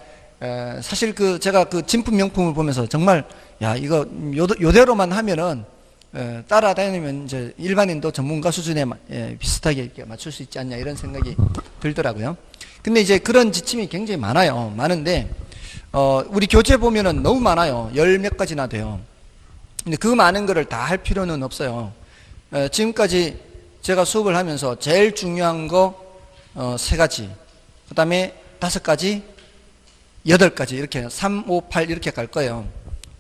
사실 제가 그 진품 명품을 보면서 정말 야 이거 요대로만 하면은 따라다니면 이제 일반인도 전문가 수준에 비슷하게 이렇게 맞출 수 있지 않냐 이런 생각이 들더라고요. 근데 이제 그런 지침이 굉장히 많아요. 많은데 우리 교재 보면은 너무 많아요. 열 몇 가지나 돼요. 근데 그 많은 거를 다 할 필요는 없어요. 지금까지 제가 수업을 하면서 제일 중요한 거 3가지, 그 다음에 5가지, 8가지 이렇게 3, 5, 8 이렇게 갈 거예요.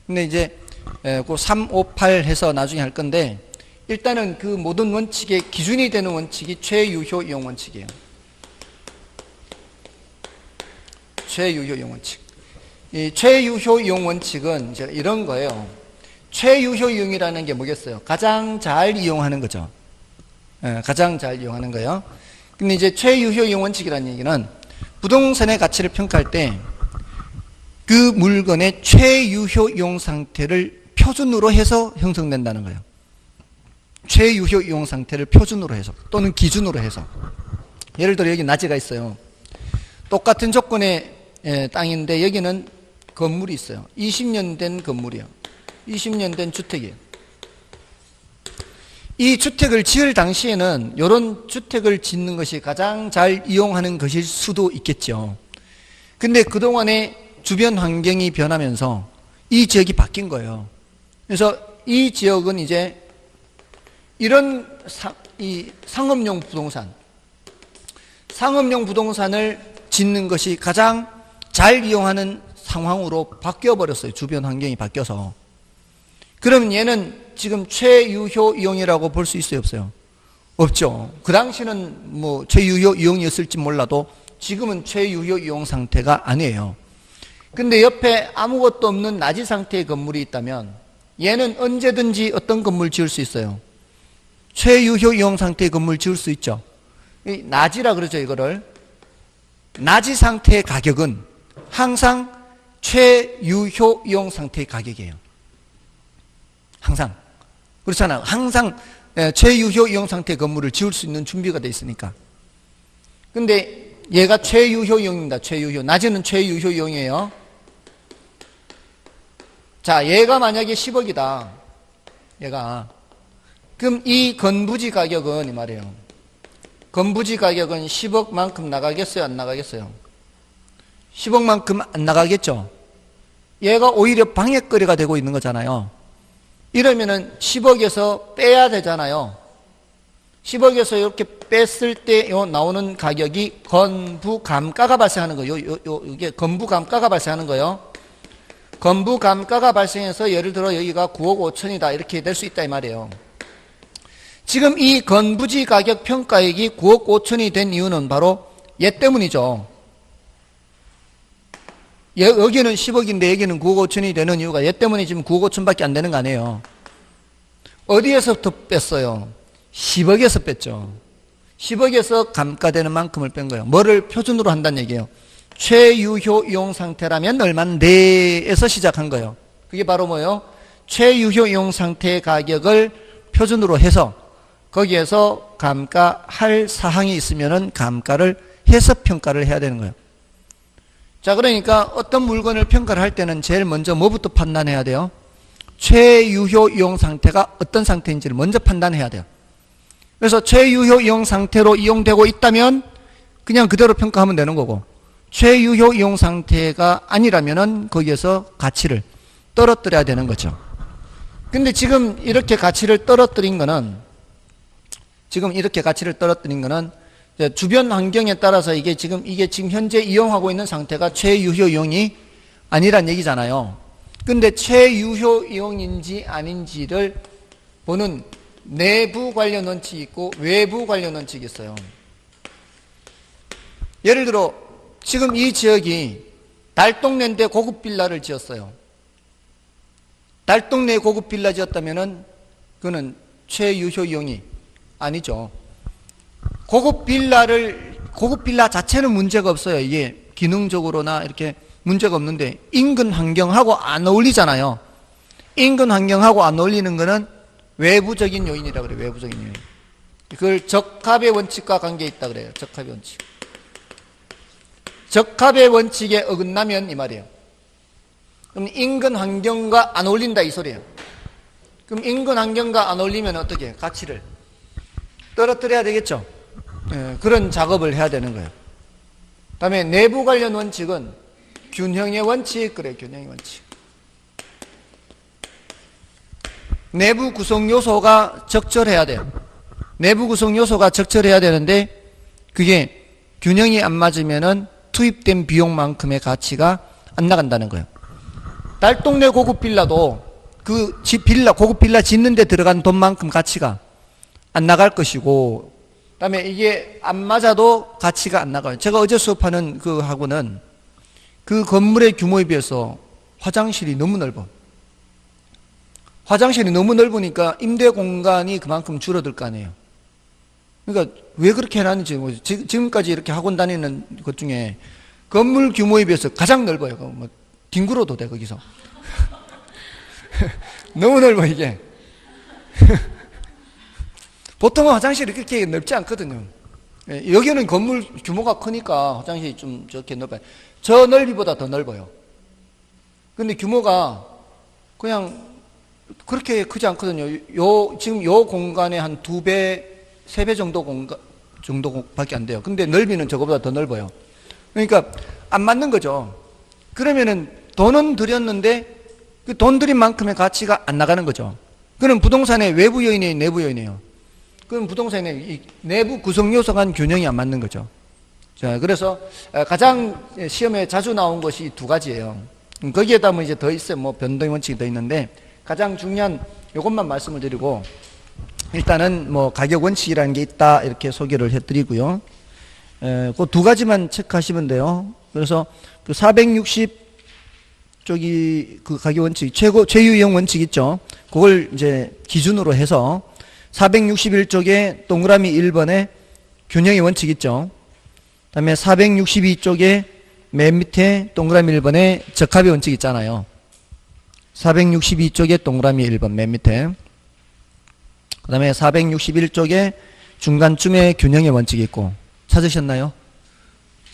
근데 이제 그 3, 5, 8 해서 나중에 할 건데 일단은 그 모든 원칙의 기준이 되는 원칙이 최유효 이용 원칙이에요. 최유효 이용 원칙. 이 최유효 이용 원칙은 이제 이런 거예요. 최유효 이용이라는 게 뭐겠어요? 가장 잘 이용하는 거죠. 가장 잘 이용하는 거예요. 근데 이제 최유효 이용 원칙이라는 얘기는 부동산의 가치를 평가할 때 그 물건의 최유효 이용 상태를 표준으로 해서 형성된다는 거예요. 최유효 이용 상태를 표준으로 해서 또는 기준으로 해서. 예를 들어 여기 낮이가 있어요. 똑같은 조건의 땅인데 여기는 건물이 있어요. 20년 된 건물이에요. 20년 된 주택이에요. 이 주택을 지을 당시에는 이런 주택을 짓는 것이 가장 잘 이용하는 것일 수도 있겠죠. 근데 그동안에 주변 환경이 변하면서 이 지역이 바뀐 거예요. 그래서 이 지역은 이제 이런 이 상업용 부동산을 짓는 것이 가장 잘 이용하는 상황으로 바뀌어버렸어요. 주변 환경이 바뀌어서. 그러면 얘는 지금 최유효 이용이라고 볼 수 있어요, 없어요? 없죠. 그 당시는 뭐 최유효 이용이었을지 몰라도 지금은 최유효 이용 상태가 아니에요. 근데 옆에 아무것도 없는 낮이 상태의 건물이 있다면 얘는 언제든지 어떤 건물 지을 수 있어요? 최유효 이용 상태의 건물 지을 수 있죠. 이 낮이라 그러죠, 이거를. 낮이 상태의 가격은 항상 최유효 이용 상태의 가격이에요. 항상. 그렇잖아요. 항상 최유효 이용 상태의 건물을 지을 수 있는 준비가 되어 있으니까. 근데 얘가 최유효 이용입니다. 최유효. 낮에는 최유효 이용이에요. 자, 얘가 만약에 10억이다. 얘가. 그럼 이 건부지 가격은 이 말이에요. 건부지 가격은 10억만큼 나가겠어요? 안 나가겠어요? 10억만큼 안 나가겠죠? 얘가 오히려 방해거리가 되고 있는 거잖아요. 이러면은 10억에서 빼야 되잖아요. 10억에서 이렇게 뺐을 때 나오는 가격이 건부감가가 발생하는 거예요. 이게 건부감가가 발생하는 거예요. 건부감가가 발생해서 예를 들어 여기가 9억 5천이다 이렇게 될 수 있다 이 말이에요. 지금 이 건부지 가격 평가액이 9억 5천이 된 이유는 바로 얘 때문이죠. 여기는 10억인데 여기는 9억 5천이 되는 이유가 얘 때문에 지금 9억 5천밖에 안 되는 거 아니에요. 어디에서부터 뺐어요? 10억에서 뺐죠. 10억에서 감가되는 만큼을 뺀 거예요. 뭐를 표준으로 한다는 얘기예요? 최유효 이용 상태라면 얼마인데에서 시작한 거예요. 그게 바로 뭐예요? 최유효 이용 상태의 가격을 표준으로 해서 거기에서 감가할 사항이 있으면은 감가를 해서 평가를 해야 되는 거예요. 자, 그러니까 어떤 물건을 평가를 할 때는 제일 먼저 뭐부터 판단해야 돼요? 최유효 이용 상태가 어떤 상태인지를 먼저 판단해야 돼요. 그래서 최유효 이용 상태로 이용되고 있다면 그냥 그대로 평가하면 되는 거고, 최유효 이용 상태가 아니라면은 거기에서 가치를 떨어뜨려야 되는 거죠. 근데 지금 이렇게 가치를 떨어뜨린 거는 주변 환경에 따라서 이게 지금 현재 이용하고 있는 상태가 최유효 이용이 아니란 얘기잖아요. 근데 최유효 이용인지 아닌지를 보는 내부 관련 원칙이 있고 외부 관련 원칙이 있어요. 예를 들어 지금 이 지역이 달동네인데 고급 빌라를 지었어요. 달동네에 고급 빌라 지었다면은 그거는 최유효 이용이 아니죠. 고급 빌라 자체는 문제가 없어요. 이게 기능적으로나 이렇게 문제가 없는데 인근 환경하고 안 어울리잖아요. 인근 환경하고 안 어울리는 거는 외부적인 요인이라 그래요. 외부적인 요인. 그걸 적합의 원칙과 관계 있다 그래요. 적합의 원칙. 적합의 원칙에 어긋나면 이 말이에요. 그럼 인근 환경과 안 어울린다 이 소리예요. 그럼 인근 환경과 안 어울리면 어떻게 해요? 가치를 떨어뜨려야 되겠죠. 그런 작업을 해야 되는 거예요. 다음에 내부 관련 원칙은 균형의 원칙, 그래, 균형의 원칙. 내부 구성 요소가 적절해야 돼요. 내부 구성 요소가 적절해야 되는데 그게 균형이 안 맞으면은 투입된 비용만큼의 가치가 안 나간다는 거예요. 달동네 고급 빌라도 고급 빌라 짓는 데 들어간 돈만큼 가치가 안 나갈 것이고, 그다음에 이게 안 맞아도 가치가 안 나가요. 제가 어제 수업하는 그 학원은 그 건물의 규모에 비해서 화장실이 너무 넓어. 화장실이 너무 넓으니까 임대 공간이 그만큼 줄어들 거 아니에요. 그러니까 왜 그렇게 해놨는지, 지금까지 이렇게 학원 다니는 것 중에 건물 규모에 비해서 가장 넓어요. 뭐 뒹굴어도 돼, 거기서. 너무 넓어, 이게. 보통은 화장실이 그렇게 넓지 않거든요. 여기는 건물 규모가 크니까 화장실이 좀 저렇게 넓어요. 저 넓이보다 더 넓어요. 근데 규모가 그냥 그렇게 크지 않거든요. 지금 요 공간에 한 2배, 3배 정도밖에 안 돼요. 근데 넓이는 저거보다 더 넓어요. 그러니까 안 맞는 거죠. 그러면은 돈은 들였는데 그 돈 들인 만큼의 가치가 안 나가는 거죠. 그럼 부동산의 외부 요인이에요, 내부 요인이에요? 그럼 부동산의 이 내부 구성 요소 간 균형이 안 맞는 거죠. 자, 그래서 가장 시험에 자주 나온 것이 두 가지예요. 거기에다 뭐 이제 더 있어요. 뭐 변동의 원칙이 더 있는데 가장 중요한 요것만 말씀을 드리고, 일단은 뭐 가격 원칙이라는 게 있다 이렇게 소개를 해드리고요. 그 두 가지만 체크하시면 돼요. 그래서 그 460 쪽이 그 가격 원칙, 최유형 원칙 있죠. 그걸 이제 기준으로 해서 461쪽에 동그라미 1번에 균형의 원칙 있죠. 그 다음에 462쪽에 맨 밑에 동그라미 1번에 적합의 원칙 있잖아요. 462쪽에 동그라미 1번 맨 밑에. 그 다음에 461쪽에 중간쯤에 균형의 원칙이 있고, 찾으셨나요?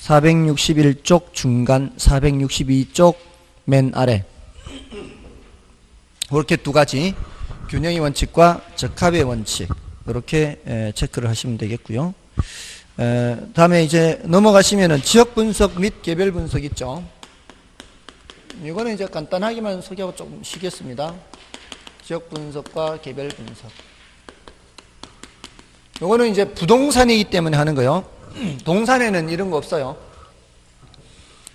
461쪽 중간, 462쪽 맨 아래. 그렇게 두 가지, 균형의 원칙과 적합의 원칙, 이렇게 체크를 하시면 되겠고요. 다음에 이제 넘어가시면은 지역 분석 및 개별 분석 있죠. 이거는 이제 간단하게만 소개하고 좀 쉬겠습니다. 지역 분석과 개별 분석. 이거는 이제 부동산이기 때문에 하는 거요. 동산에는 이런 거 없어요.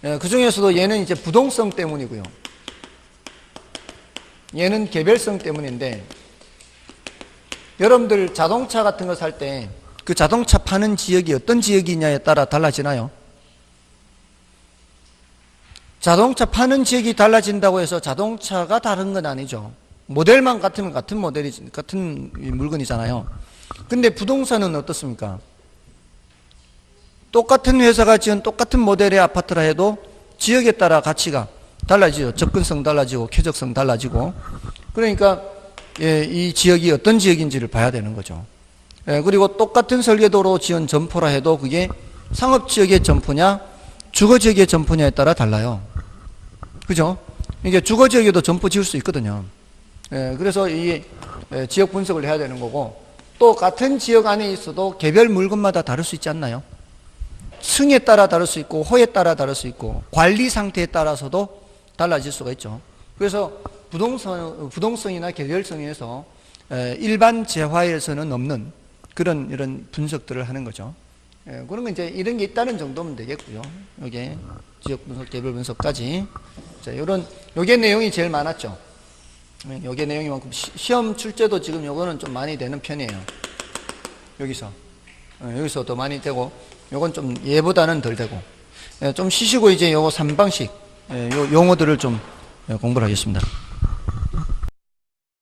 그 중에서도 얘는 이제 부동성 때문이고요. 얘는 개별성 때문인데, 여러분들 자동차 같은 거 살 때 그 자동차 파는 지역이 어떤 지역이냐에 따라 달라지나요? 자동차 파는 지역이 달라진다고 해서 자동차가 다른 건 아니죠. 모델만 같으면 같은 모델이, 같은 물건이잖아요. 근데 부동산은 어떻습니까? 똑같은 회사가 지은 똑같은 모델의 아파트라 해도 지역에 따라 가치가 달라지죠. 접근성 달라지고 쾌적성 달라지고. 그러니까 이 지역이 어떤 지역인지를 봐야 되는 거죠. 그리고 똑같은 설계도로 지은 점포라 해도 그게 상업지역의 점포냐 주거지역의 점포냐에 따라 달라요. 그죠? 이게 주거지역에도 점포 지을 수 있거든요. 그래서 이 지역 분석을 해야 되는 거고, 또 같은 지역 안에 있어도 개별 물건마다 다를 수 있지 않나요? 층에 따라 다를 수 있고 호에 따라 다를 수 있고 관리 상태에 따라서도 달라질 수가 있죠. 그래서 부동성이나 개별성에서 일반 재화에서는 없는 그런 이런 분석들을 하는 거죠. 그런 건 이제 이런 게 있다는 정도면 되겠고요. 요게 지역 분석, 개별 분석까지. 자, 요게 내용이 제일 많았죠. 요게 내용이 많고, 시험 출제도 지금 요거는 좀 많이 되는 편이에요. 여기서 더 많이 되고, 요건 좀 얘보다는 덜 되고. 좀 쉬시고 이제 요거 3방식, 요 용어들을 좀 공부를 하겠습니다.